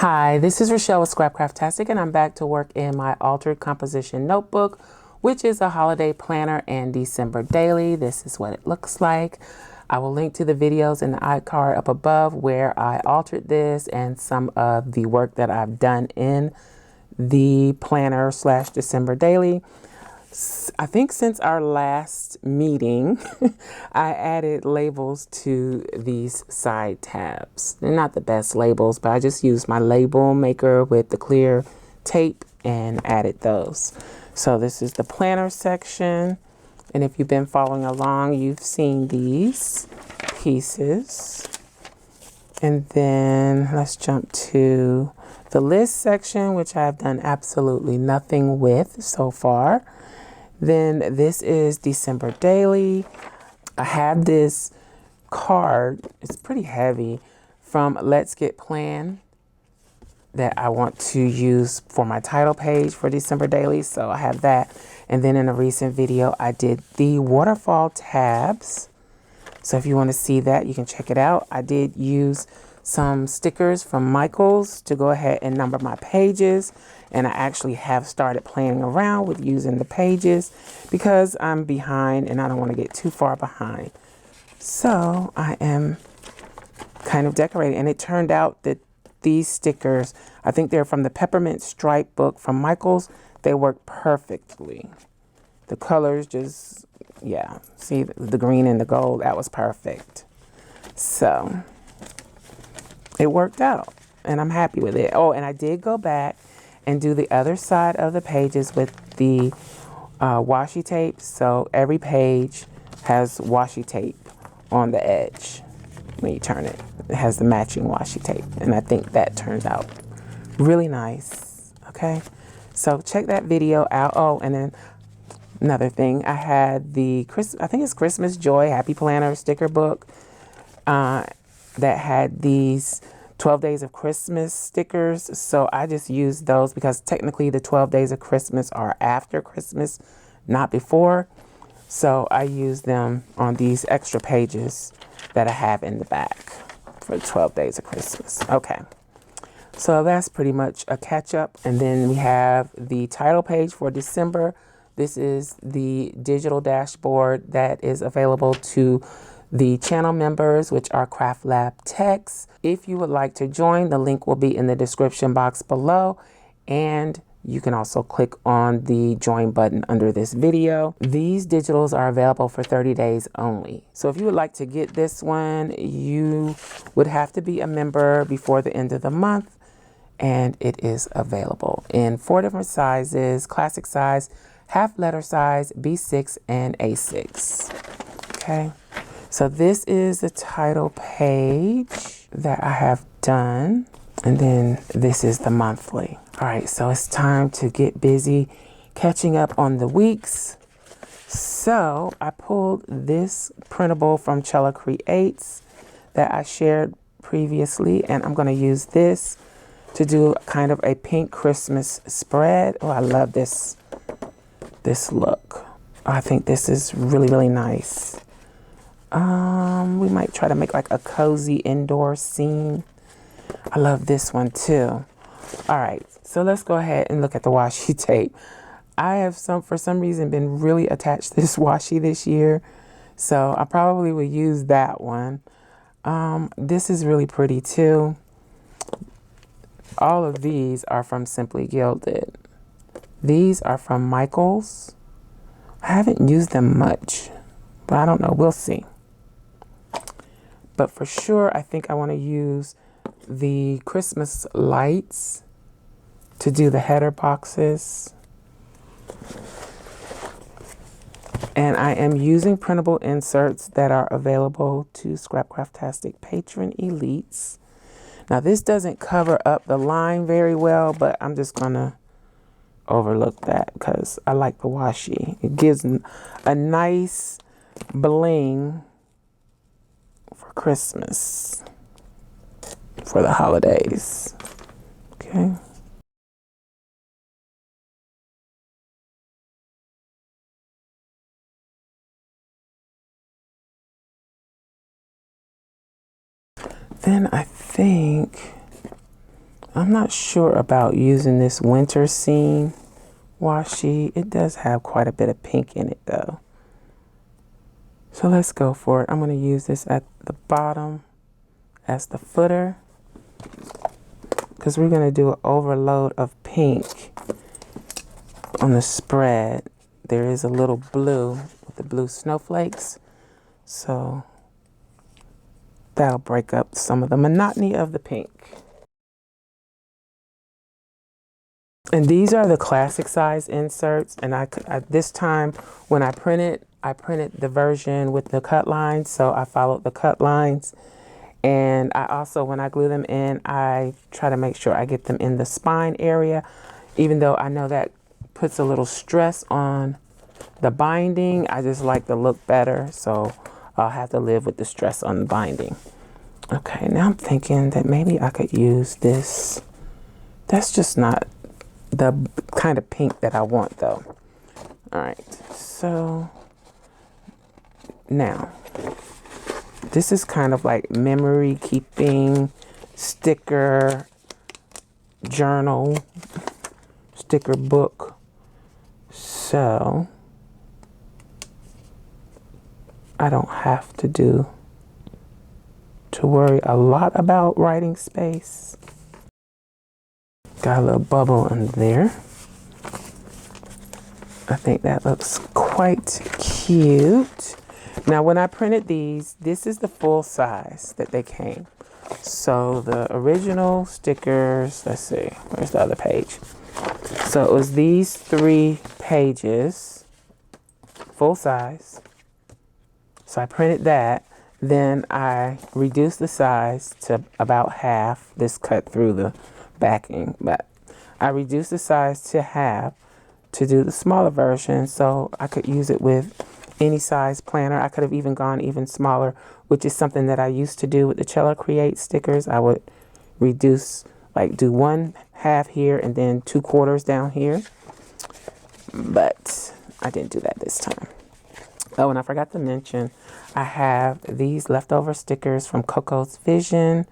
Hi, this is Rachelle with Scrapcraftastic, and I'm back to work in my Altered Composition Notebook, which is a holiday planner and December daily. This is what it looks like. I will link to the videos in the iCard up above where I altered this and some of the work that I've done in the planner / December daily. I think since our last meeting, I added labels to these side tabs. They're not the best labels, but I just used my label maker with the clear tape and added those. So this is the planner section. And if you've been following along, you've seen these pieces. And then let's jump to the list section, which I've done absolutely nothing with so far. Then this is December daily. I have this card, it's pretty heavy, from Let's Get Plan that I want to use for my title page for December daily. So I have that. And then in a recent video, I did the waterfall tabs. So if you want to see that, you can check it out. I did use some stickers from Michael's to go ahead and number my pages. And I actually have started playing around with using the pages because I'm behind and I don't want to get too far behind. So I am kind of decorating, and it turned out that these stickers, I think they're from the Peppermint Stripe book from Michael's. They work perfectly. The colors just, yeah, see the green and the gold, that was perfect. So it worked out and I'm happy with it. Oh, and I did go back and do the other side of the pages with the washi tape. So every page has washi tape on the edge. When you turn it, it has the matching washi tape. And I think that turns out really nice. Okay, so check that video out. Oh, and then another thing, I had the I think it's Christmas Joy Happy Planner sticker book that had these 12 Days of Christmas stickers. So I just used those because technically the 12 Days of Christmas are after Christmas, not before. So I used them on these extra pages that I have in the back for 12 Days of Christmas. Okay, so that's pretty much a catch up. And then we have the title page for December. This is the digital dashboard that is available to the channel members, which are Craft Lab Techs. If you would like to join, the link will be in the description box below, and you can also click on the join button under this video. These digitals are available for 30 days only. So if you would like to get this one, you would have to be a member before the end of the month, and it is available in 4 different sizes: classic size, half letter size, B6, and A6. Okay. So this is the title page that I have done. And then this is the monthly. All right, so it's time to get busy catching up on the weeks. So I pulled this printable from Chela Creates that I shared previously, and I'm gonna use this to do kind of a pink Christmas spread. Oh, I love this look. I think this is really, really nice. We might try to make like a cozy indoor scene. I love this one too. All right, so let's go ahead and look at the washi tape. I have for some reason been really attached to this washi this year, so I probably will use that one. This is really pretty too. All of these are from Simply Gilded. These are from Michael's. I haven't used them much, but I don't know, we'll see. But for sure, I think I want to use the Christmas lights to do the header boxes. And I am using printable inserts that are available to Scrapcraftastic Patron Elites. Now this doesn't cover up the line very well, but I'm just gonna overlook that because I like the washi. It gives a nice bling for Christmas, for the holidays. Okay. Then I think I'm not sure about using this winter scene washi. It does have quite a bit of pink in it though. So let's go for it. I'm going to use this at the bottom as the footer, because we're going to do an overload of pink on the spread. There is a little blue with the blue snowflakes, so that'll break up some of the monotony of the pink. And these are the classic size inserts, and I this time when I printed the version with the cut lines, so I followed the cut lines. And I also, when I glue them in, I try to make sure I get them in the spine area, even though I know that puts a little stress on the binding. I just like the look better, so I'll have to live with the stress on the binding. Okay, now I'm thinking that maybe I could use this. That's just not the kind of pink that I want though. All right, so now this is kind of like memory keeping sticker journal, sticker book. So I don't have to worry a lot about writing space. Got a little bubble in there. I think that looks quite cute. Now, when I printed these, this is the full size that they came. So the original stickers, let's see, where's the other page? So it was these 3 pages, full size. So I printed that. Then I reduced the size to about half. This cut through the backing, but I reduced the size to half to do the smaller version, so I could use it with any size planner. I could have even gone even smaller, which is something that I used to do with the Chela Creates stickers. I would reduce, like do 1/2 here and then 2/4 down here, but I didn't do that this time. Oh, and I forgot to mention, I have these leftover stickers from COCO'S Vision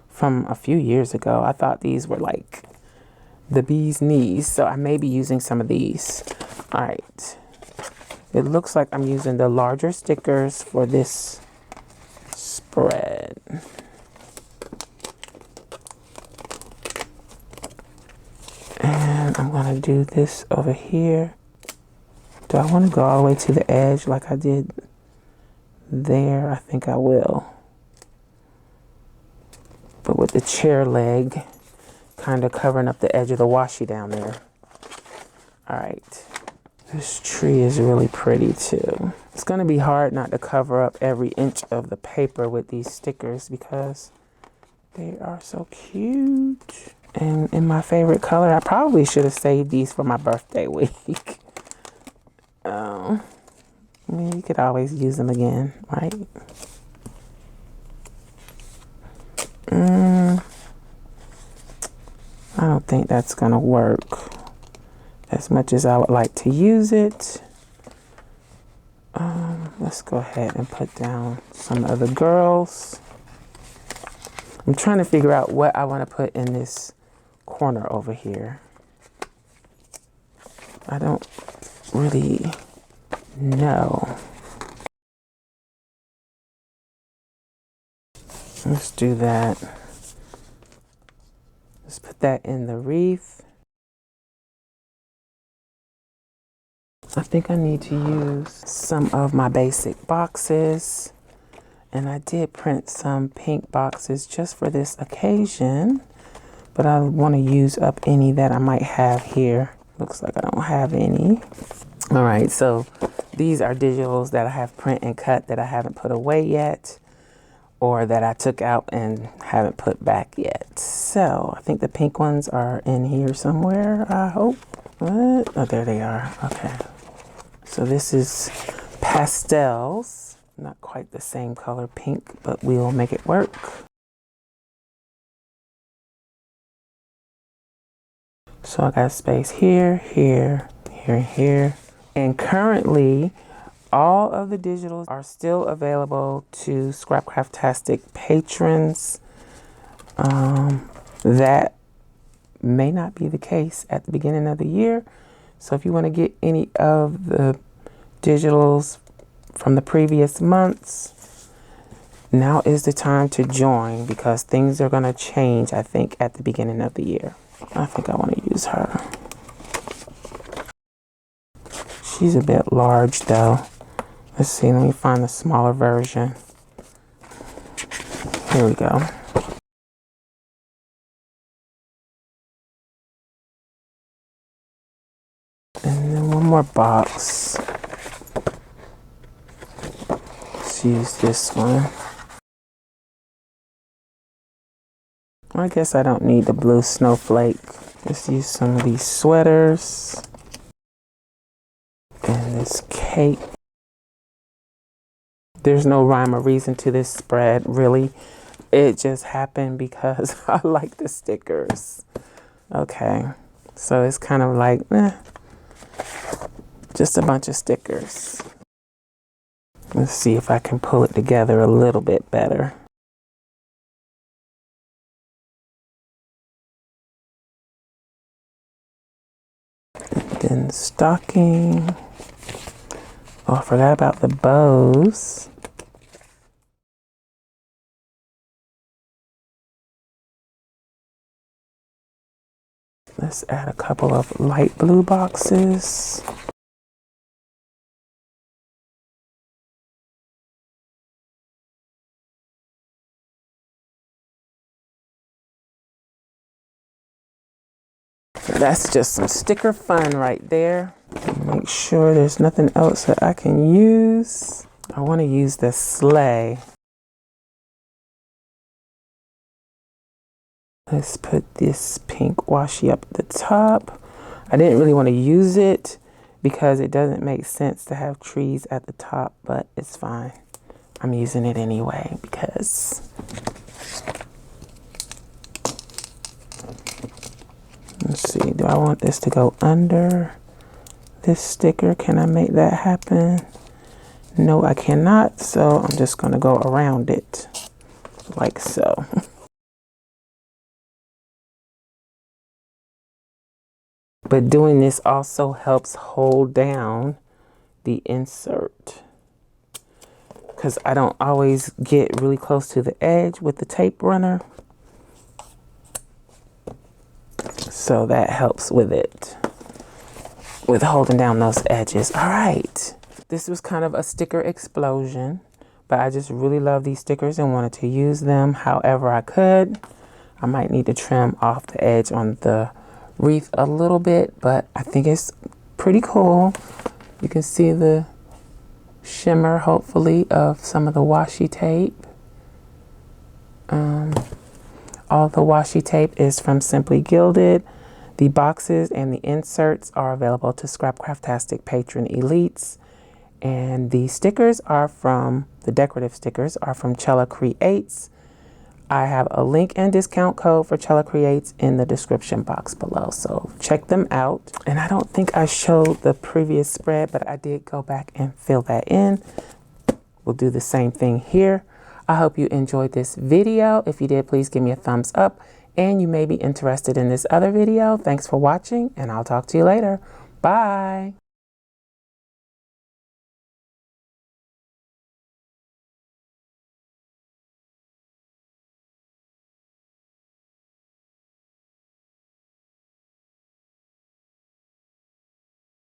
from a few years ago. I thought these were like the bee's knees, so I may be using some of these. All right, it looks like I'm using the larger stickers for this spread. And I'm gonna do this over here. Do I want to go all the way to the edge like I did there? I think I will. But with the chair leg kind of covering up the edge of the washi down there. All right. This tree is really pretty too. It's going to be hard not to cover up every inch of the paper with these stickers because they are so cute. And in my favorite color, I probably should have saved these for my birthday week. I mean, you could always use them again, right? I don't think that's gonna work as much as I would like to use it. Let's go ahead and put down some of the girls. I'm trying to figure out what I want to put in this corner over here. I don't really know. Let's do that. Let's put that in the wreath. I think I need to use some of my basic boxes. And I did print some pink boxes just for this occasion. But I want to use up any that I might have here. Looks like I don't have any. All right, so these are digitals that I have print and cut that I haven't put away yet, or that I took out and haven't put back yet. So I think the pink ones are in here somewhere, I hope. What? Oh, there they are. Okay. So this is pastels. Not quite the same color pink, but we'll make it work. So I got space here, here, here, here. And currently, all of the digitals are still available to Scrapcraftastic patrons. That may not be the case at the beginning of the year. So if you want to get any of the digitals from the previous months, now is the time to join, because things are going to change, I think, at the beginning of the year. I think I want to use her. She's a bit large though. Let's see, let me find the smaller version. Here we go. And then one more box. Let's use this one. I guess I don't need the blue snowflake. Let's use some of these sweaters. And this cape. There's no rhyme or reason to this spread, really. It just happened because I like the stickers. Okay, so it's kind of like, just a bunch of stickers. Let's see if I can pull it together a little bit better. Then stocking. Oh, I forgot about the bows. Let's add a couple of light blue boxes. That's just some sticker fun right there. Make sure there's nothing else that I can use. I want to use the sleigh. Let's put this pink washi up at the top. I didn't really want to use it because it doesn't make sense to have trees at the top, but it's fine. I'm using it anyway because let's see, do I want this to go under this sticker? Can I make that happen? No, I cannot, so I'm just going to go around it like so. But doing this also helps hold down the insert, because I don't always get really close to the edge with the tape runner. So that helps with it, with holding down those edges. All right. This was kind of a sticker explosion, but I just really love these stickers and wanted to use them however I could. I might need to trim off the edge on the wreath a little bit, but I think it's pretty cool. You can see the shimmer, hopefully, of some of the washi tape. All the washi tape is from Simply Gilded. The boxes and the inserts are available to Scrapcraftastic Patron Elites. And the stickers are from, the decorative stickers are from Chela Creates. I have a link and discount code for Chela Creates in the description box below, so check them out. And I don't think I showed the previous spread, but I did go back and fill that in. We'll do the same thing here. I hope you enjoyed this video. If you did, please give me a thumbs up, and you may be interested in this other video. Thanks for watching, and I'll talk to you later. Bye.